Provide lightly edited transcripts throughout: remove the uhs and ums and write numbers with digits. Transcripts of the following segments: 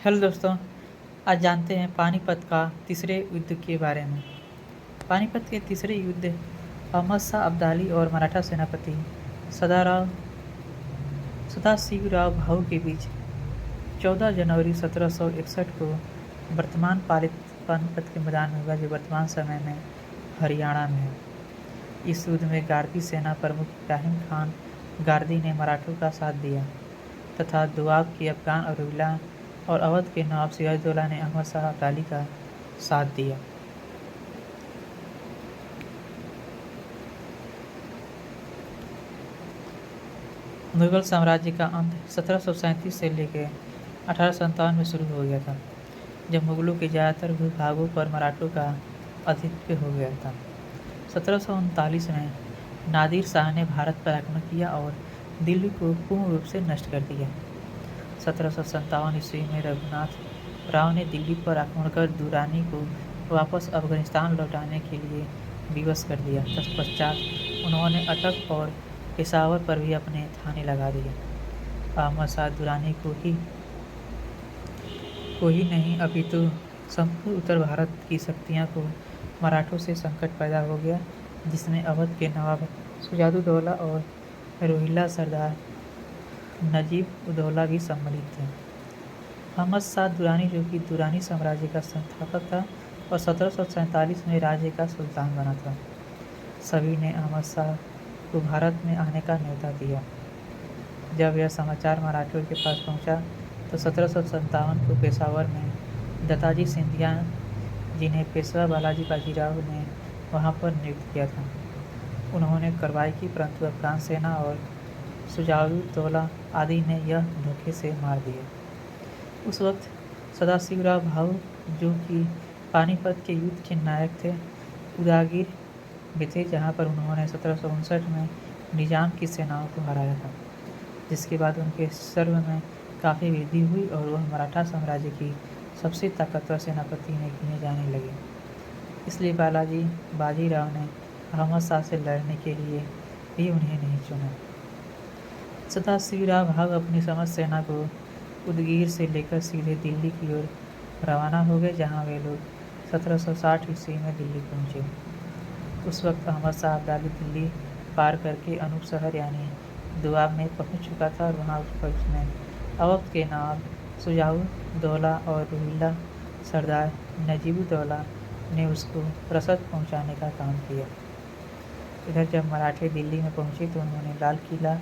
Hello दोस्तों, आज जानते हैं पानीपत का तीसरे युद्ध के बारे में। पानीपत के तीसरे युद्ध अहमद शाह अब्दाली और मराठा सेनापति सदाशिवराव भाऊ के बीच 14 जनवरी 1761 को वर्तमान पानीपत के मैदान में हुआ, जो वर्तमान समय में हरियाणा में है। इस युद्ध में गारदी सेना प्रमुख इब्राहिम खान गारदी ने मराठों का साथ दिया तथा दुआब की अफगान और रोहिला और अवध के नवाब सिराजउद्दौला ने अहमद शाह अब्दाली का साथ दिया। मुगल साम्राज्य का अंत 1737 से लेकर 1857 में शुरू हो गया था, जब मुगलों के ज़्यादातर भूभागों पर मराठों का आधिपत्य हो गया था। 1739 में नादिर शाह ने भारत पर आक्रमण किया और दिल्ली को पूर्ण रूप से नष्ट कर दिया। 1757 ईस्वी में रघुनाथ राव ने दिल्ली पर आक्रमण कर दुरानी को वापस अफगानिस्तान लौटाने के लिए विवश कर दिया। तत्पश्चात उन्होंने अटक और पेशावर पर भी अपने थाने लगा दिए। अहमद शाह दुरानी को ही नहीं, अभी तो संपूर्ण उत्तर भारत की शक्तियाँ को मराठों से संकट पैदा हो गया, जिसमें अवध के नवाब सिराजउद्दौला और रोहिल्ला सरदार नजीब उद्दौला भी सम्मिलित थे। अहमद शाह दुरानी, जो कि दुरानी साम्राज्य का संस्थापक था और 1747 में राज्य का सुल्तान बना था, सभी ने अहमद शाह को भारत में आने का न्योता दिया। जब यह समाचार मराठियों के पास पहुंचा तो 1757 को पेशावर में दत्ताजी सिंधिया, जिन्हें पेशवा बालाजी बाजीराव ने वहां पर नियुक्त किया था, उन्होंने कार्रवाई की, परंतु अफगान सेना और सिराजउद्दौला आदि ने यह धोखे से मार दिए। उस वक्त सदाशिवराव भाऊ, जो कि पानीपत के युद्ध के नायक थे, उदयगिरी में थे, जहाँ पर उन्होंने 1759 में निजाम की सेनाओं को हराया था, जिसके बाद उनके सर्व में काफ़ी वृद्धि हुई और वह मराठा साम्राज्य की सबसे ताकतवर सेनापति में गिने जाने लगे। इसलिए बालाजी बाजीराव ने अहमद शाह से लड़ने के लिए भी उन्हें नहीं चुना। सदाशिवराव भाऊ अपनी समस्त सेना को उदगीर से लेकर सीधे दिल्ली की ओर रवाना हो गए, जहां वे लोग 1760 ईस्वी में दिल्ली पहुंचे। उस वक्त अहमद शाह अब्दाली दिल्ली पार करके अनूप शहर यानी दोआब में पहुंच चुका था और वहां उसने अवध के नवाब सिराजउद्दौला और रोहिल्ला सरदार नजीबउद्दौला ने उसको रसद पहुंचाने का काम किया। इधर जब मराठे दिल्ली में पहुंचे तो उन्होंने लाल किला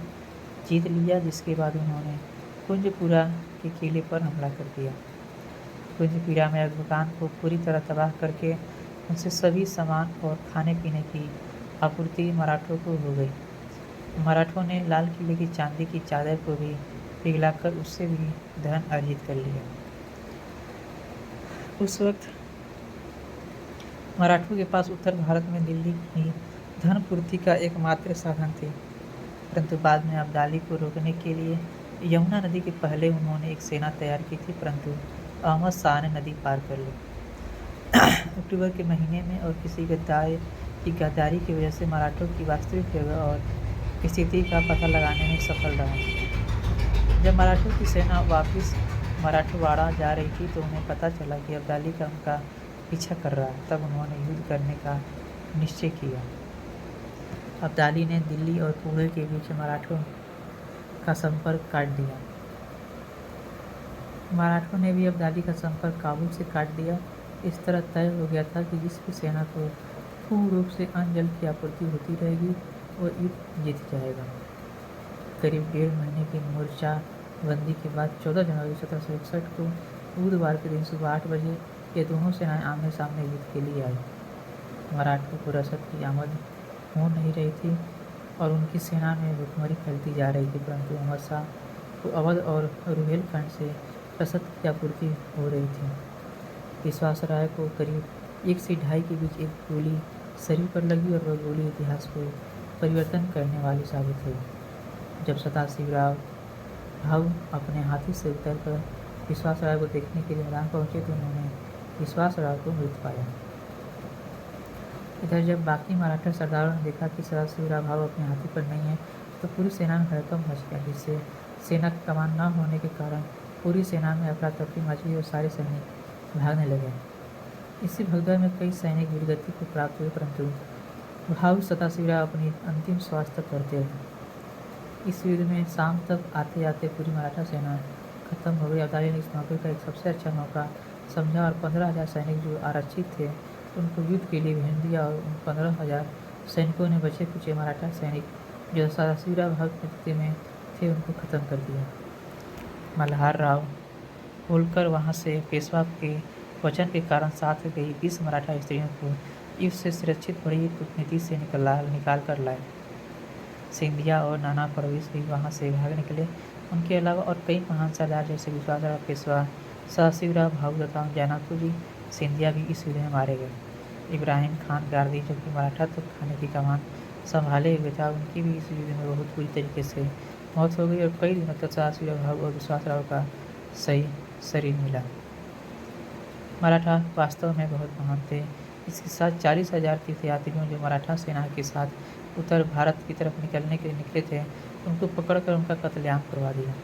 जीत लिया, जिसके बाद उन्होंने कुंजपुरा के किले पर हमला कर दिया। कुंजपुरा में अफगान को पूरी तरह तबाह करके उनसे सभी सामान और खाने पीने की आपूर्ति मराठों को हो गई। मराठों ने लाल किले की चांदी की चादर को भी पिघलाकर उससे भी धन अर्जित कर लिया। उस वक्त मराठों के पास उत्तर भारत में दिल्ली ही धन पूर्ति का एकमात्र साधन थे, परंतु बाद में अब्दाली को रोकने के लिए यमुना नदी के पहले उन्होंने एक सेना तैयार की थी, परंतु अहमद शाह ने नदी पार कर ली। अक्टूबर के महीने में और किसी गद्दारी की वजह से मराठों की वास्तविक जगह और स्थिति का पता लगाने में सफल रहा। जब मराठों की सेना वापस मराठवाड़ा जा रही थी तो उन्हें पता चला कि अब्दाली का उनका पीछा कर रहा है। तब उन्होंने युद्ध करने का निश्चय किया। अब्दाली ने दिल्ली और पुणे के बीच मराठों का संपर्क काट दिया। मराठों ने भी अब्दाली का संपर्क काबुल से काट दिया। इस तरह तय हो गया था कि जिस भी सेना को पूर्ण रूप से अन्न जल की आपूर्ति होती रहेगी वो युद्ध जीत जाएगा। करीब 1.5 महीने की मोर्चाबंदी के बाद 14 जनवरी 1761 को बुधवार के दिन सुबह 8 बजे ये दोनों सेनाएं आमने सामने युद्ध के लिए आई। मराठों को रसद की आमद हो नहीं रही थी और उनकी सेना में भुखमरी फैलती जा रही थी, परंतु अहमद शाह को अवध और रुहेलखंड से रसद की आपूर्ति हो रही थी। विश्वास राय को करीब 1 से 2.5 के बीच एक गोली शरीर पर लगी और वह गोली इतिहास को परिवर्तन करने वाली साबित हुई। जब सदाशिवराव भाऊ अपने हाथी से उतरकर विश्वास राय को देखने के लिए मैदान पहुंचे तो उन्होंने विश्वास राय को मृत पाया। इधर जब बाकी मराठा सरदारों ने देखा कि सदाशिवराव भाऊ अपने हाथी पर नहीं है तो पूरी सेना में हड़कंप मच गया, जिससे सेना की कमान न होने के कारण पूरी सेना में अफरा-तफरी मच गई और सारे सैनिक भागने लगे। इसी भगदड़ में कई सैनिक वीरगति को प्राप्त हुए, परंतु भावी सतासीवराव अपनी अंतिम श्वास तक लड़ते रहे। इस युद्ध में शाम तक आते-आते पूरी मराठा सेना खत्म हो गई। अब्दाली ने इस मौके का एक सबसे अच्छा मौका समझा और 15,000 सैनिक जो आरक्षित थे उनको युद्ध के लिए भेज दिया और उन 15,000 सैनिकों ने बचे-खुचे मराठा सैनिक जो सदाशिवराव के नेतृत्व में थे उनको खत्म कर दिया। मल्हार राव होलकर वहां से पेशवा के वचन के कारण साथ गई 20 मराठा स्त्रियों को युद्ध से सुरक्षित बड़ी कूटनीति से निकाल कर लाए। सिंधिया और नाना फडणवीस भी वहां से भाग निकले। उनके अलावा और कई महान सरदार जैसे विश्वासराव पेशवा, सदाशिवराव भाऊ तथा जैनापुरी सिंधिया भी इस युद्ध में मारे गए। इब्राहिम खान गारदी जो कि मराठा तोप खाने की कमान संभाले हुए था, उनकी भी इस युद्ध में बहुत बुरी तरीके से मौत हो गई और कई दिनों तक सदाशिवराव भाऊ और विश्वासराव का सही शरीर मिला। मराठा वास्तव में बहुत महान थे। इसके साथ 40,000 तीर्थयात्रियों जो मराठा सेना के साथ उत्तर भारत की तरफ निकलने के लिए निकले थे, उनको पकड़कर उनका कत्लेआम करवा दिया।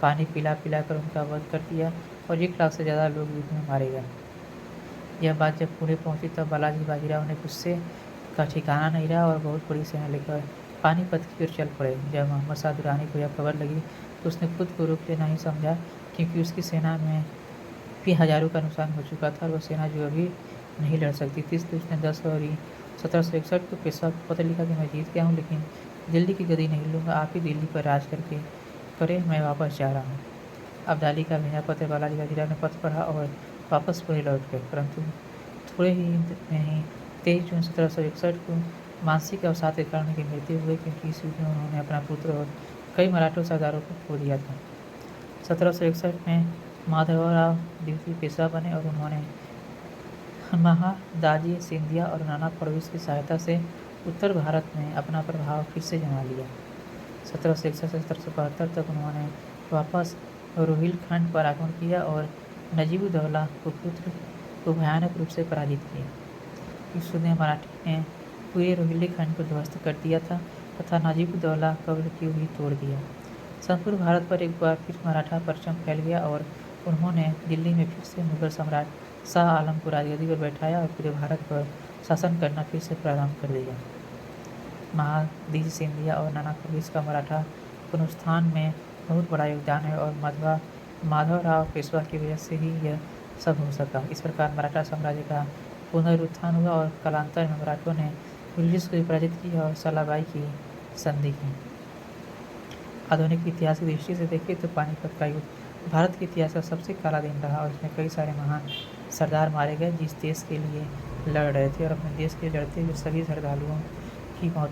पानी पिला कर उनका वध कर दिया और 1 लाख से ज़्यादा लोग युद्ध में मारे गए। यह बात जब पुणे पहुंची तब बालाजी बाजीराव ने गुस्से का ठिकाना नहीं रहा और बहुत बड़ी सेना लेकर पानीपत की ओर चल पड़े। जब मोहम्मद शाह दुरानी को यह खबर लगी तो उसने खुद को रोक लेना ही समझा, क्योंकि उसकी सेना में भी हजारों का नुकसान हो चुका था और वह सेना जो अभी नहीं लड़ सकती थी। इसलिए उसने 10 फरवरी 1761 को पेशवा को पत्र लिखा कि मैं जीत गया हूँ, लेकिन दिल्ली की गद्दी नहीं लूँगा, आप ही दिल्ली पर राज करे, मैं वापस जा रहा हूँ। अब्दाली का भेजा पत्र बालाजी बाजीराव ने पत्र पढ़ा और वापस पुणे लौट गए, परंतु थोड़े ही में ही 23 जून 1761 को मानसिक अवसाद के कारण उनकी मृत्यु हुई, क्योंकि इस युद्ध में उन्होंने अपना पुत्र और कई मराठा सरदारों को खो दिया था। 1761 में माधवराव द्वितीय पेशवा बने और उन्होंने महादाजी सिंधिया और नाना फडणवीस की सहायता से उत्तर भारत में अपना प्रभाव फिर से जमा लिया। 1761 से 1772 तक उन्होंने वापस रोहिलखंड पर आक्रमण किया और नजीब-उद-दौला पुत्र को भयानक रूप से पराजित किया। इस युद्ध में मराठी ने पूरे रोहिलखंड को ध्वस्त कर दिया था तथा नजीब-उद-दौला कब्र की भी तोड़ दिया। संपूर्ण भारत पर एक बार फिर मराठा परचम फैल गया और उन्होंने दिल्ली में फिर से मुगल सम्राट शाह आलम को राजगद्दी पर बैठाया और पूरे भारत पर शासन करना फिर से प्रारंभ कर दिया। महादाजी सिंधिया और नाना फडणवीस का मराठा पुनरुत्थान में बहुत बड़ा योगदान है और माधवराव पेशवा की वजह से ही यह सब हो सका। इस प्रकार मराठा साम्राज्य का पुनरुत्थान हुआ और कालांतर में मराठों ने ब्रिटिश को पराजित किया और सलाबाई की संधि की। आधुनिक इतिहास की दृष्टि से देखें तो पानीपत का युद्ध भारत के इतिहास का सबसे काला दिन रहा और इसमें कई सारे महान सरदार मारे गए जिस देश के लिए लड़ रहे थे और अपने देश के लिए लड़ते हुए सभी श्रद्धालुओं की मौत